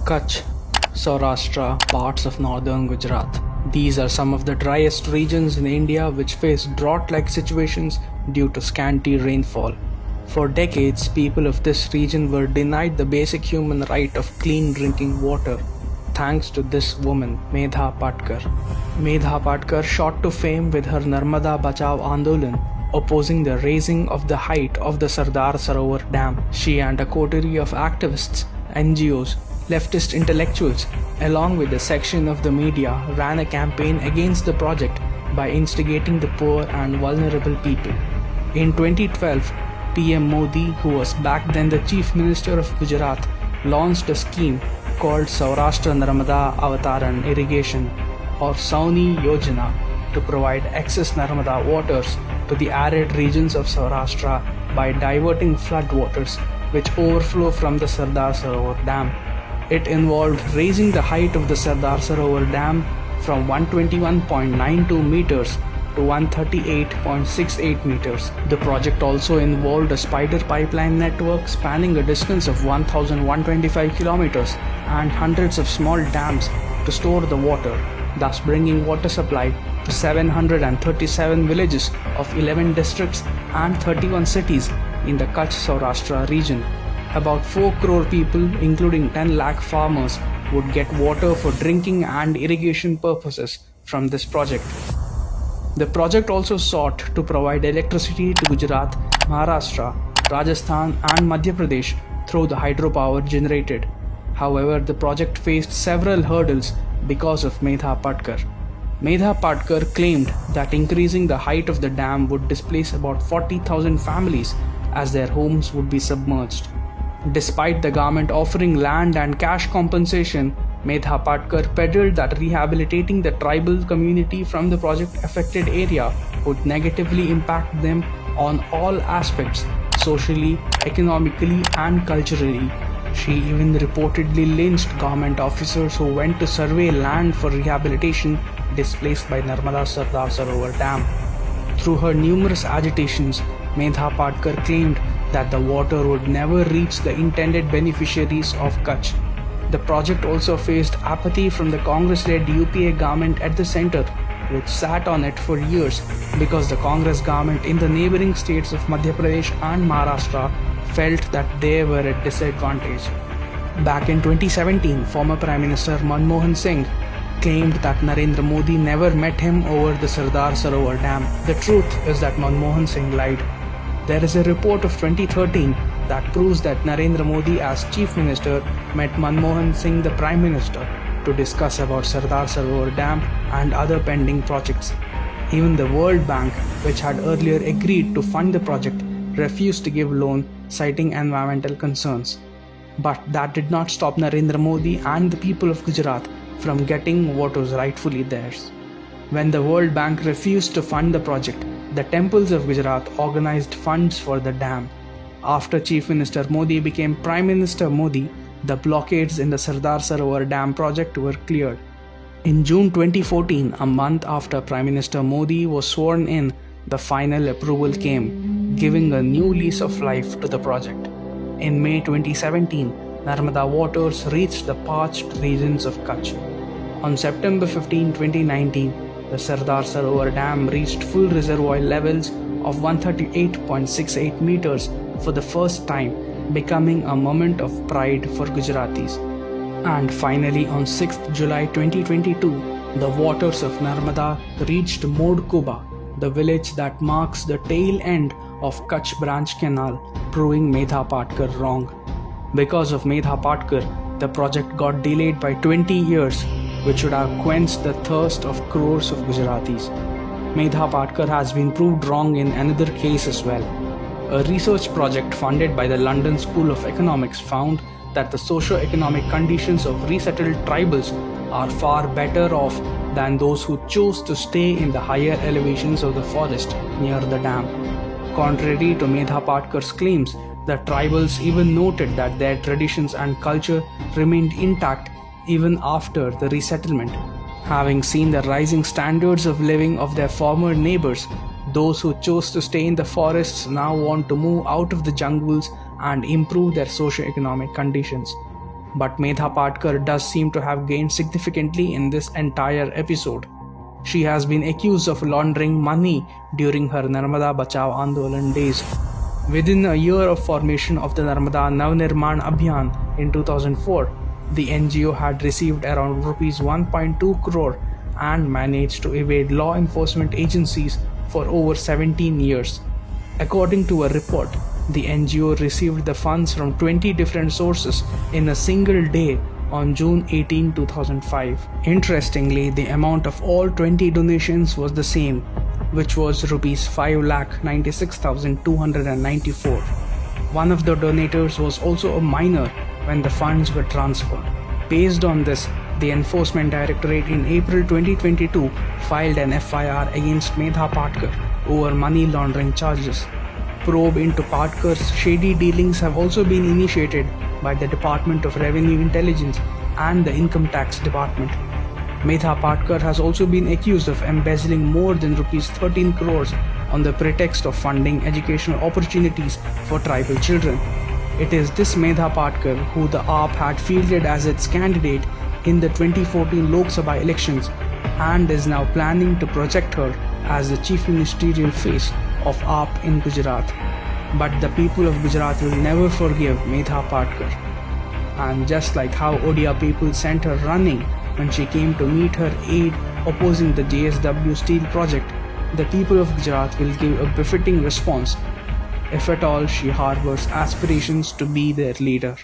Kutch, Saurashtra, parts of northern Gujarat. These are some of the driest regions in India which face drought-like situations due to scanty rainfall. For decades, people of this region were denied the basic human right of clean drinking water, thanks to this woman, Medha Patkar. Medha Patkar shot to fame with her Narmada Bachao Andolan, opposing the raising of the height of the Sardar Sarovar Dam. She and a coterie of activists, NGOs, leftist intellectuals, along with a section of the media, ran a campaign against the project by instigating the poor and vulnerable people. In 2012, PM Modi, who was back then the Chief Minister of Gujarat, launched a scheme called Saurashtra Narmada Avataran Irrigation or Sauni Yojana to provide excess Narmada waters to the arid regions of Saurashtra by diverting flood waters which overflow from the Sardar Sarovar Dam. It involved raising the height of the Sardar Sarovar Dam from 121.92 meters to 138.68 meters. The project also involved a spider pipeline network spanning a distance of 1,125 kilometers and hundreds of small dams to store the water, thus bringing water supply to 737 villages of 11 districts and 31 cities in the Kutch Saurashtra region. About 4 crore people, including 10 lakh farmers, would get water for drinking and irrigation purposes from this project. The project also sought to provide electricity to Gujarat, Maharashtra, Rajasthan and Madhya Pradesh through the hydropower generated. However, the project faced several hurdles because of Medha Patkar. Medha Patkar claimed that increasing the height of the dam would displace about 40,000 families as their homes would be submerged. Despite the government offering land and cash compensation, Medha Patkar peddled that rehabilitating the tribal community from the project affected area would negatively impact them on all aspects, socially, economically and culturally. She even reportedly lynched government officers who went to survey land for rehabilitation displaced by Narmada Sardar Sarovar Dam. Through her numerous agitations, Medha Patkar claimed that the water would never reach the intended beneficiaries of Kutch. The project also faced apathy from the Congress-led UPA government at the centre, which sat on it for years because the Congress government in the neighbouring states of Madhya Pradesh and Maharashtra felt that they were at disadvantage. Back in 2017, former Prime Minister Manmohan Singh claimed that Narendra Modi never met him over the Sardar Sarovar Dam. The truth is that Manmohan Singh lied. There is a report of 2013 that proves that Narendra Modi as Chief Minister met Manmohan Singh, the Prime Minister, to discuss about Sardar Sarovar Dam and other pending projects. Even the World Bank, which had earlier agreed to fund the project, refused to give loan, citing environmental concerns. But that did not stop Narendra Modi and the people of Gujarat from getting what was rightfully theirs. When the World Bank refused to fund the project, the temples of Gujarat organized funds for the dam. After Chief Minister Modi became Prime Minister Modi, the blockades in the Sardar Sarovar Dam project were cleared. In June 2014, a month after Prime Minister Modi was sworn in, the final approval came, giving a new lease of life to the project. In May 2017, Narmada waters reached the parched regions of Kutch. On September 15, 2019, the Sardar Sarovar Dam reached full reservoir levels of 138.68 meters for the first time, becoming a moment of pride for Gujaratis. And finally, on 6th July 2022, the waters of Narmada reached Modkuba, the village that marks the tail end of Kutch Branch Canal, proving Medha Patkar wrong. Because of Medha Patkar, the project got delayed by 20 years, which would have quenched the thirst of crores of Gujaratis. Medha Patkar has been proved wrong in another case as well. A research project funded by the London School of Economics found that the socio-economic conditions of resettled tribals are far better off than those who chose to stay in the higher elevations of the forest near the dam. Contrary to Medha Patkar's claims, the tribals even noted that their traditions and culture remained intact even after the resettlement. Having seen the rising standards of living of their former neighbors, those who chose to stay in the forests now want to move out of the jungles and improve their socio-economic conditions. but Medha Patkar does seem to have gained significantly in this entire episode. She has been accused of laundering money during her Narmada Bachao Andolan days. Within a year of formation of the Narmada Navnirman Abhiyan in 2004, the NGO had received around Rs 1.2 crore and managed to evade law enforcement agencies for over 17 years. According to a report, the NGO received the funds from 20 different sources in a single day on June 18, 2005. Interestingly, the amount of all 20 donations was the same, which was Rs 5,96,294. One of the donators was also a minor when the funds were transferred. Based on this, the Enforcement Directorate in April 2022 filed an FIR against Medha Patkar over money laundering charges. Probe into Patkar's shady dealings have also been initiated by the Department of Revenue Intelligence and the Income Tax Department. Medha Patkar has also been accused of embezzling more than Rs 13 crores on the pretext of funding educational opportunities for tribal children. It is this Medha Patkar who the AAP had fielded as its candidate in the 2014 Lok Sabha elections and is now planning to project her as the chief ministerial face of AAP in Gujarat. But the people of Gujarat will never forgive Medha Patkar. And just like how Odia people sent her running when she came to meet her aide opposing the JSW steel project, the people of Gujarat will give a befitting response if at all she harbors aspirations to be their leader.